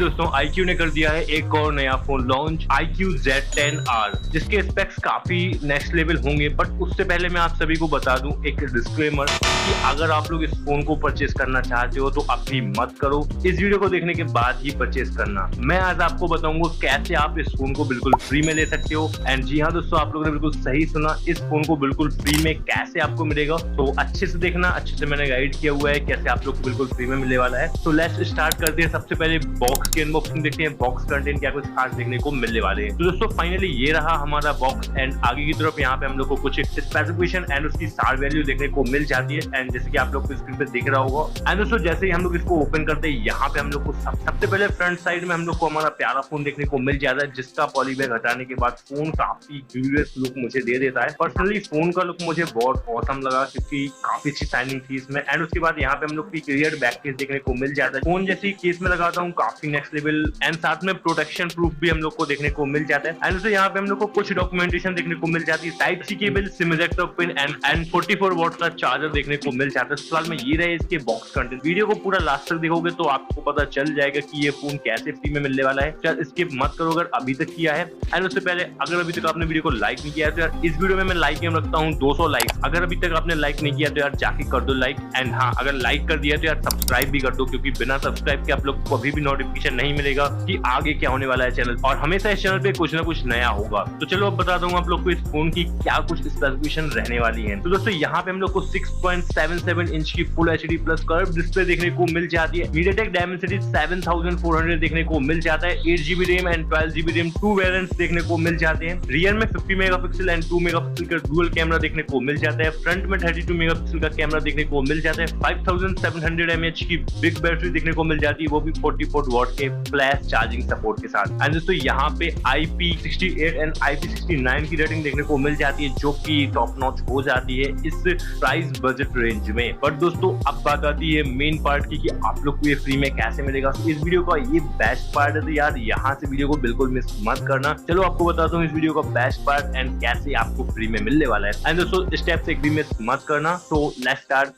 दोस्तों iQOO ने कर दिया है एक और नया फोन लॉन्च iQOO Z10R, जिसके स्पेक्स काफी नेक्स्ट लेवल होंगे। बट उससे पहले मैं आप सभी को बता दूं एक डिस्क्लेमर कि अगर आप लोग इस फोन को परचेस करना चाहते हो तो अभी मत करो, इस वीडियो को देखने के बाद ही परचेस करना। मैं आज आपको बताऊंगा कैसे आप इस फोन को बिल्कुल फ्री में ले सकते हो। एंड जी हाँ दोस्तों, आप लोगों ने बिल्कुल सही सुना, इस फोन को बिल्कुल फ्री में कैसे आपको मिलेगा। तो अच्छे से देखना, अच्छे से मैंने गाइड किया हुआ है कैसे आप लोग को बिल्कुल फ्री में मिलने वाला है। तो लेट्स स्टार्ट करते हैं। सबसे पहले बॉक्स की अनबॉक्सिंग देखते हैं, बॉक्स कंटेंट क्या कुछ खास देखने को मिलने वाले हैं। तो दोस्तों फाइनली ये रहा हमारा बॉक्स। एंड आगे की तरफ यहाँ पे हम लोग को कुछ स्पेसिफिकेशन एंड उसकी सार वैल्यू देखने को मिल जाती है। एंड जैसे कि आप लोग को स्क्रीन पे दिख रहा होगा। एंड दोस्तों जैसे ही हम लोग इसको ओपन करते हैं, यहाँ पे हम लोग को सबसे पहले फ्रंट साइड में हम लोग को हमारा प्यारा फोन देखने को मिल जाता है, जिसका पॉली बैग हटाने के बाद फोन काफी ग्लूलेस लुक मुझे दे देता है। पर्सनली फोन का लुक मुझे बहुत ऑसम लगा क्योंकि काफी अच्छी शाइनिंग थी इसमें। एंड उसके बाद यहाँ पे हम लोग की क्लियर बैक केस देखने को मिल जाता है। फोन जैसे केस में लगाता हूँ काफी नेक्स्ट लेवल। एंड साथ में प्रोटेक्शन प्रूफ भी हम लोग को देखने को मिल जाता है। एंड उससे यहाँ पे हम लोग को कुछ डॉक्यूमेंटेशन देखने को मिल जाती है, type C cable, sim ejector pin and 44 watt का चार्जर देखने को मिल जाता है। फिलहाल में ये रहे इसके बॉक्स कंटेंट। वीडियो को पूरा लास्ट तक देखोगे तो आपको पता चल जाएगा कि ये फोन कैसे फ्री में मिलने वाला है। चल स्किप मत करो अगर अभी तक किया है। एंड उससे पहले अगर अभी तक आपने वीडियो को लाइक नहीं किया है तो यार इस वीडियो में मैं लाइक एम रखता हूँ 200 लाइक। अगर अभी तक आपने लाइक नहीं किया तो यार जाके कर दो लाइक। एंड हाँ, अगर लाइक कर दिया तो यार सब्सक्राइब भी कर दो, क्योंकि बिना सब्सक्राइब के आप लोग को अभी भी नोटिफिकेशन नहीं मिलेगा कि आगे क्या होने वाला है चैनल। और हमेशा इस चैनल पे कुछ ना कुछ नया होगा। तो चलो अब बता दूंगा आप लोग को इस फोन की क्या कुछ स्पेसिफिकेशन रहने वाली है। तो दोस्तों यहाँ पे हम लोग को 6.77 इंच की full HD plus curve display देखने को मिल जाती है। मीडियाटेक डायमेंसिटी 7400 देखने को मिल जाता है। 8GB RAM and 12GB RAM 2 variants देखने को मिल जाते हैं। रियर में 50 मेगापिक्सल एंड 2 मेगापिक्सल का डुअल कैमरा देखने को मिल जाता है। फ्रंट में 32 मेगापिक्सल का कैमरा देखने को मिल जाता है। 5700 mAh की बिग बैटरी देखने को मिल जाती है, वो भी 44 वॉट के फ्लैश चार्जिंग सपोर्ट के साथ। एंड दोस्तों यहाँ पे IP68 एंड IP69 की रेटिंग देखने को मिल जाती है, जो कि टॉप नॉच हो जाती है इस प्राइस बजट रेंज में। बट दोस्तों अब बात आती है मेन पार्ट की कि आप लोग को ये फ्री में कैसे मिलेगा। तो इस वीडियो का ये बेस्ट पार्ट है, तो यार यहाँ से वीडियो को बिल्कुल मिस मत करना। चलो आपको बताता हूँ इस वीडियो का बेस्ट पार्ट एंड कैसे आपको फ्री में मिलने वाला है। एंड दोस्तों स्टेप्स एक भी मिस मत करना। तो लेट्स स्टार्ट।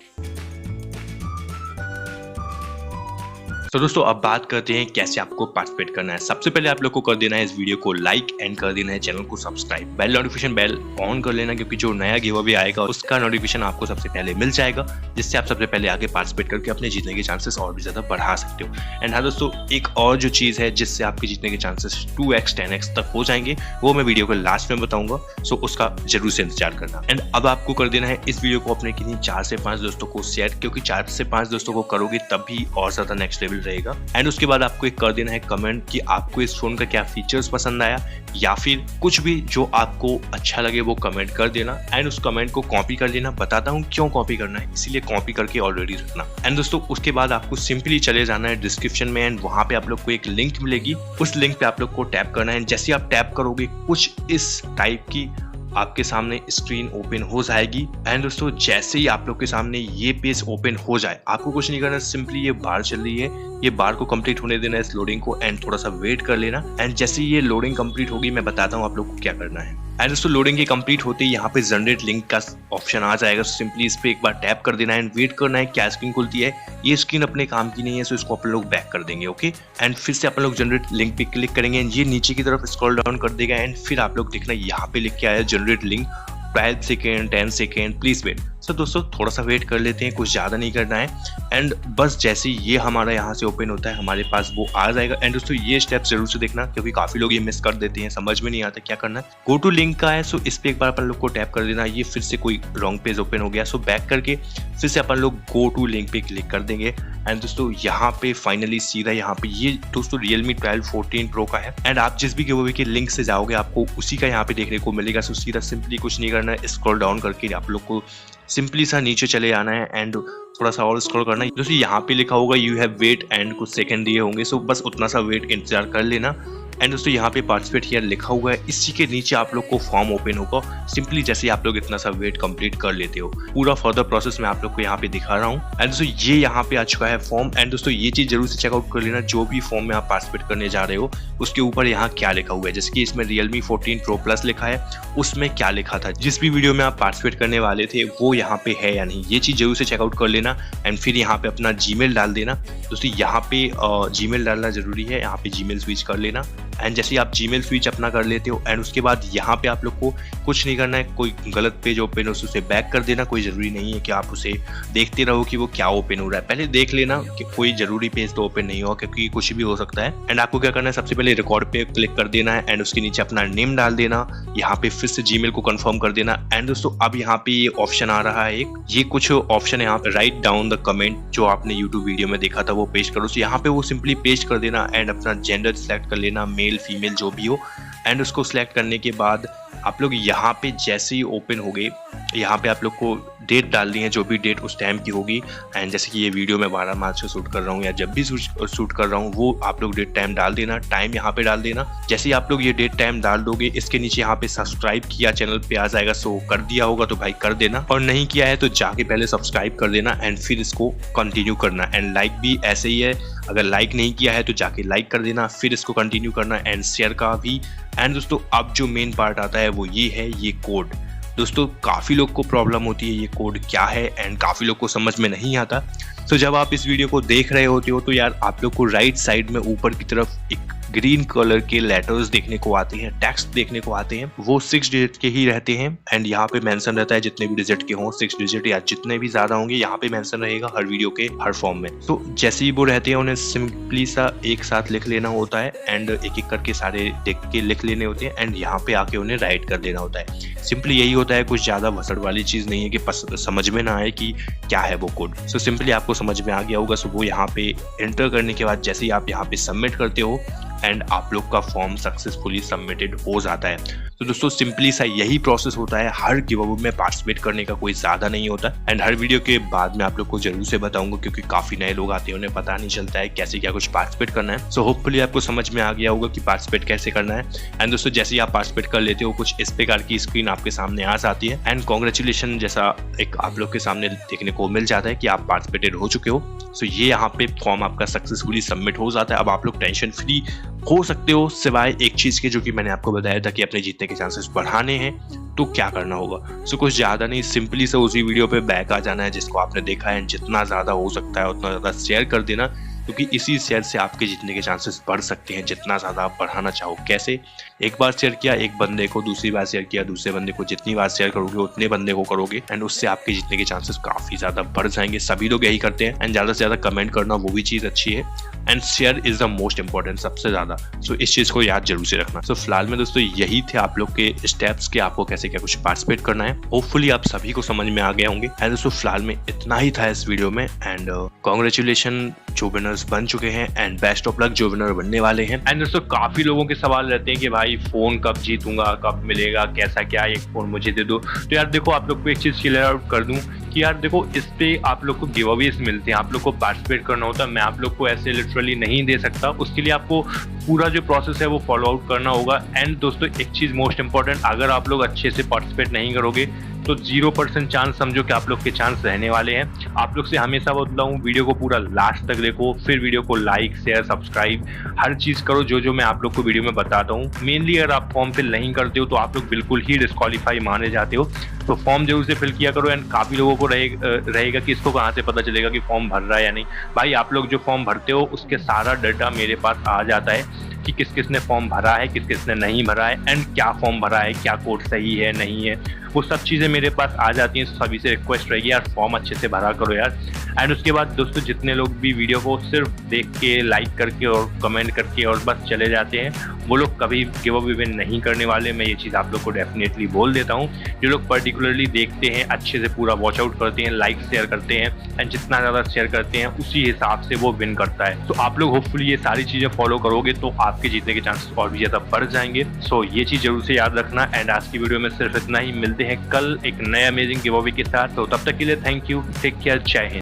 तो दोस्तों अब बात करते हैं कैसे आपको पार्टिसिपेट करना है। सबसे पहले आप लोग को कर देना है इस वीडियो को लाइक एंड कर देना है चैनल को subscribe. Bell notification bell on कर लेना, क्योंकि जो नया गिव अवे आएगा उसका नोटिफिकेशन आपको सबसे पहले मिल जाएगा, जिससे आप सबसे पहले आगे पार्टिसिपेट करके अपने जीतने के चांसेस और भी ज्यादा बढ़ा सकते हो। एंड हाँ दोस्तों, एक और जो चीज है जिससे आपके जीतने के चांसेस 2x 10x तक हो जाएंगे, वो मैं वीडियो के लास्ट में बताऊंगा। सो उसका जरूर से इंतजार करना। एंड अब आपको कर देना है इस वीडियो को अपने किन्हीं 4 से 5 दोस्तों को शेयर, क्योंकि 4 से 5 दोस्तों को करोगे तभी और ज्यादा नेक्स्ट लेवल रहेगा। एंड उसके बाद आपको एक कर देना है कमेंट कि आपको इस फोन का क्या फीचर्स पसंद आया, या फिर कुछ भी जो आपको अच्छा लगे वो कमेंट कर देना। एंड उस कमेंट को कॉपी कर लेना। बताता हूँ क्यों कॉपी करना है, इसीलिए कॉपी करके ऑलरेडी रखना। एंड दोस्तों उसके बाद आपको सिंपली चले जाना है डिस्क्रिप्शन में, एंड वहां पे आप लोग को एक लिंक मिलेगी। उस लिंक पे आप लोग को टैप करना है। जैसे आप टैप करोगे कुछ इस टाइप की आपके सामने स्क्रीन ओपन हो जाएगी। एंड दोस्तों जैसे ही आप लोग के सामने ये पेज ओपन हो जाए, आपको कुछ नहीं करना, सिंपली ये बार चल रही है, ये बार को कंप्लीट होने देना इस लोडिंग को, एंड थोड़ा सा वेट कर लेना। एंड जैसे ये लोडिंग कंप्लीट होगी मैं बताता हूँ आप लोग को क्या करना है। एंड दोस्तों लोडिंग के कंप्लीट होते ही यहाँ पे जनरेट लिंक का ऑप्शन आ जाएगा। सिंपली इस पे एक बार टैप कर देना है एंड वेट करना है क्या स्क्रीन खुलती है। ये स्क्रीन अपने काम की नहीं है, सो इसको अपन लोग बैक कर देंगे। ओके, एंड फिर से अपन लोग जनरेट लिंक पे क्लिक करेंगे एंड ये नीचे की तरफ स्क्रॉल डाउन कर देगा। एंड फिर आप लोग देखना यहाँ पे लिख के आया generate link 12 second 10 second please wait. So दोस्तों थोड़ा सा वेट कर लेते हैं, कुछ ज्यादा नहीं करना है। एंड बस जैसे ये हमारा यहाँ से ओपन होता है हमारे पास वो आ जाएगा। एंड दोस्तों ये स्टेप जरूर से देखना, क्योंकि काफी लोग ये मिस कर देते हैं, समझ में नहीं आता क्या करना है। गो टू लिंक का है, सो इस पे एक बार अपन लोग को टैप कर देना। ये फिर से कोई रॉन्ग पेज ओपन हो गया, सो बैक करके फिर से अपन लोग गो टू लिंक पे क्लिक कर देंगे। एंड दोस्तों यहाँ पे फाइनली सीधा यहाँ पे ये दोस्तों Realme 12 14 Pro का है। एंड आप जिस भी गिवअवे के लिंक से जाओगे आपको उसी का यहाँ पे देखने को मिलेगा। सो सीधा सिंपली कुछ नहीं करना है, स्क्रॉल डाउन करके आप लोग को सिंपली सा नीचे चले जाना है एंड थोड़ा सा और स्क्रॉल करना है। दोस्तों यहाँ पे लिखा होगा यू हैव वेट एंड कुछ सेकंड दिए होंगे, सो बस उतना सा वेट इंतजार कर लेना। एंड दोस्तों यहाँ पे पार्टिसिपेट हियर लिखा हुआ है, इसी के नीचे आप लोग को फॉर्म ओपन होगा। सिंपली जैसे आप लोग इतना सा वेट कंप्लीट कर लेते हो, पूरा फर्दर प्रोसेस मैं आप लोग को यहाँ पे दिखा रहा हूँ। एंड दोस्तों ये यहाँ पे आ चुका है फॉर्म। एंड दोस्तों ये चीज जरूर से चेकआउट कर लेना, जो भी फॉर्म में आप पार्टिसिपेट करने जा रहे हो उसके ऊपर यहाँ क्या लिखा हुआ है। जैसे कि इसमें Realme 14 Pro Plus लिखा है, उसमें क्या लिखा था, जिस भी वीडियो में आप पार्टिसिपेट करने वाले थे वो यहाँ पे है या नहीं, ये चीज जरूर से चेकआउट कर लेना। एंड फिर यहाँ पे अपना जीमेल डाल देना। दोस्तों यहाँ पे जीमेल डालना जरूरी है, यहाँ पे जीमेल स्विच कर लेना। एंड जैसे आप जीमेल स्विच अपना कर लेते हो एंड उसके बाद यहाँ पे आप लोग को कुछ नहीं करना है, कोई गलत पेज ओपन हो उसे बैक कर देना। कोई जरूरी नहीं है कि आप उसे देखते रहो कि वो क्या ओपन हो रहा है, पहले देख लेना कि कोई जरूरी पेज तो ओपन नहीं हुआ, क्योंकि कुछ भी हो सकता है। एंड आपको क्या करना है, सबसे पहले रिकॉर्ड पे क्लिक कर देना है एंड उसके नीचे अपना नेम डाल देना। यहाँ पे फिर से जीमेल को कंफर्म कर देना। एंड दोस्तों अब यहाँ पे ये ऑप्शन आ रहा है एक, ये कुछ ऑप्शन है यहाँ पे, राइट डाउन द कमेंट, जो आपने यूट्यूब वीडियो में देखा था वो पेस्ट करो। तो यहाँ पे वो सिंपली पेस्ट कर देना एंड अपना जेंडर सिलेक्ट कर लेना, मेल फीमेल जो भी हो। एंड उसको सिलेक्ट करने के बाद आप लोग यहाँ पे जैसे ही ओपन हो गए, यहाँ पे आप लोग को डेट डालनी है, जो भी डेट उस टाइम की होगी। एंड जैसे कि ये वीडियो मैं 12 मार्च को शूट कर रहा हूँ या जब भी शूट कर रहा हूँ, वो आप लोग डेट टाइम डाल देना, टाइम यहाँ पे डाल देना। जैसे ही आप लोग ये डेट टाइम डाल दोगे, इसके नीचे यहाँ पे सब्सक्राइब किया चैनल पे आ जाएगा। सो कर दिया होगा तो भाई कर देना, और नहीं किया है तो जाके पहले सब्सक्राइब कर देना एंड फिर इसको कंटिन्यू करना। एंड लाइक भी ऐसे ही है, अगर लाइक नहीं किया है तो जाके लाइक कर देना, फिर इसको कंटिन्यू करना एंड शेयर का भी। एंड दोस्तों अब जो मेन पार्ट आता है वो ये है, ये कोड। दोस्तों काफ़ी लोग को प्रॉब्लम होती है ये कोड क्या है, एंड काफ़ी लोग को समझ में नहीं आता। तो जब आप इस वीडियो को देख रहे होते हो तो यार आप लोग को राइट साइड में ऊपर की तरफ एक ग्रीन कलर के लेटर्स देखने को आते हैं, टेक्स्ट देखने को आते हैं, वो 6 डिजिट के ही रहते हैं। एंड यहाँ पे मेंशन रहता है जितने भी डिजिट के हों, 6 डिजिट या जितने भी ज्यादा होंगे यहाँ पे मेंशन रहेगा हर वीडियो के हर फॉर्म में। तो जैसे ही वो रहते हैं उन्हें सिंपली सा एक साथ लिख लेना होता है एंड एक एक करके सारे देख के लिख लेने होते हैं एंड यहाँ पे आके उन्हें राइट कर देना होता है। सिंपली यही होता है, कुछ ज्यादा भसड़ वाली चीज नहीं है कि समझ में ना आए कि क्या है वो कोड। सो सिंपली आपको समझ में आ गया होगा। सो वो यहाँ पे एंटर करने के बाद जैसे ही आप यहाँ पे सबमिट करते हो एंड आप लोग का फॉर्म सक्सेसफुली सबमिटेड हो जाता है। तो दोस्तों सिंपली सा यही प्रोसेस होता है, हर गिवअवे में पार्टिसिपेट करने का कोई ज्यादा नहीं होता। एंड हर वीडियो के बाद में आप लोग को जरूर से बताऊंगा, क्योंकि काफी नए लोग आते हैं, उन्हें पता नहीं चलता है कैसे क्या कुछ पार्टिसिपेट करना है। सो होपफुली आपको समझ में आ गया होगा कि पार्टिसिपेट कैसे करना है। एंड दोस्तों जैसे ही आप पार्टिसिपेट कर लेते हो, कुछ इस प्रकार की स्क्रीन आपके सामने आ जाती है एंड कॉन्ग्रेचुलेशन जैसा एक आप लोग के सामने देखने को मिल जाता है कि आप पार्टिसिपेटेड हो चुके हो। सो ये यहाँ पे फॉर्म आपका सक्सेसफुली सबमिट हो जाता है। अब आप लोग टेंशन फ्री हो सकते हो, सिवाय एक चीज के, जो कि मैंने आपको बताया था कि अपने जीतने के चांसेस बढ़ाने हैं। तो क्या करना होगा? सो कुछ ज्यादा नहीं, सिंपली से उसी वीडियो पे बैक आ जाना है जिसको आपने देखा है, जितना ज्यादा हो सकता है उतना ज्यादा शेयर कर देना, क्योंकि इसी शेयर से आपके जीतने के चांसेस बढ़ सकते हैं, जितना ज्यादा आप बढ़ाना चाहो। कैसे? एक बार शेयर किया एक बंदे को, दूसरी बार शेयर किया दूसरे बंदे को, जितनी बार शेयर करोगे उतने बंदे को करोगे एंड उससे आपके जीतने के चांसेस काफी ज्यादा बढ़ जाएंगे। सभी लोग यही करते हैं एंड ज्यादा से ज्यादा कमेंट करना वो भी चीज अच्छी है and share is the most important, सबसे ज्यादा। सो इस चीज को याद जरूर से रखना। सो फिलहाल में दोस्तों यही थे आप लोग के स्टेप्स के आपको कैसे क्या कुछ पार्टिसिपेट करना है। होपफुली आप सभी को समझ में आ गए होंगे। एंड दोस्तों फिलहाल में इतना ही था इस वीडियो में एंड कॉन्ग्रेचुलेशन जो विनर्स बन चुके हैं एंड बेस्ट ऑफ लक जो विनर बनने वाले हैं। एंड दोस्तों काफी लोगों के सवाल रहते हैं कि भाई फोन कब जीतूंगा, कब मिलेगा, कैसा क्या, एक फोन मुझे दे दो। तो यार देखो आप लोग को एक चीज क्लियर आउट कर दूं कि यार देखो इस पे आप लोग को गिवअवेज मिलते हैं, आप लोग को पार्टिसिपेट करना होता है। मैं आप लोग को ऐसे लिटरली नहीं दे सकता, उसके लिए आपको पूरा जो प्रोसेस है वो फॉलो आउट करना होगा। एंड दोस्तों एक चीज मोस्ट इंपॉर्टेंट, अगर आप लोग अच्छे से पार्टिसिपेट नहीं करोगे तो 0% चांस समझो कि आप लोग के चांस रहने वाले हैं। आप लोग से हमेशा बोलता हूँ वीडियो को पूरा लास्ट तक देखो, फिर वीडियो को लाइक शेयर सब्सक्राइब हर चीज करो जो मैं आप लोग को वीडियो में बताता हूँ। मेनली अगर आप फॉर्म फिल नहीं करते हो तो आप लोग बिल्कुल ही डिस्क्वालीफाई माने जाते हो। तो फॉर्म जरूर से फिल किया करो। एंड काफी लोगों को रहेगा कि इसको कहाँ से पता चलेगा कि फॉर्म भर रहा है या नहीं। भाई आप लोग जो फॉर्म भरते हो उसके सारा डाटा मेरे पास आ जाता है कि किस किस ने फॉर्म भरा है, किस किस ने नहीं भरा है एंड क्या फॉर्म भरा है, क्या कोड सही है नहीं है, वो सब चीज़ें मेरे पास आ जाती हैं। सभी से रिक्वेस्ट रहेगी यार फॉर्म अच्छे से भरा करो यार। एंड उसके बाद दोस्तों जितने लोग भी वीडियो को सिर्फ देख के लाइक करके और कमेंट करके और बस चले जाते हैं, वो लोग कभी गिव अवे विन नहीं करने वाले। मैं ये चीज़ आप लोग को डेफिनेटली बोल देता हूँ। जो लोग पर्टिकुलरली देखते हैं, अच्छे से पूरा वॉच आउट करते हैं, लाइक शेयर करते हैं एंड जितना ज़्यादा शेयर करते हैं उसी हिसाब से वो विन करता है। तो आप लोग होपफुली ये सारी चीज़ें फॉलो करोगे तो आपके जीतने के चांसेस और भी ज़्यादा बढ़ जाएंगे। सो ये चीज़ जरूर से याद रखना। एंड आज की वीडियो में सिर्फ इतना ही, मिलते हैं कल एक नए अमेजिंग गिव अवे के साथ। तो तब तक के लिए थैंक यू, टेक केयर, जय हिंद।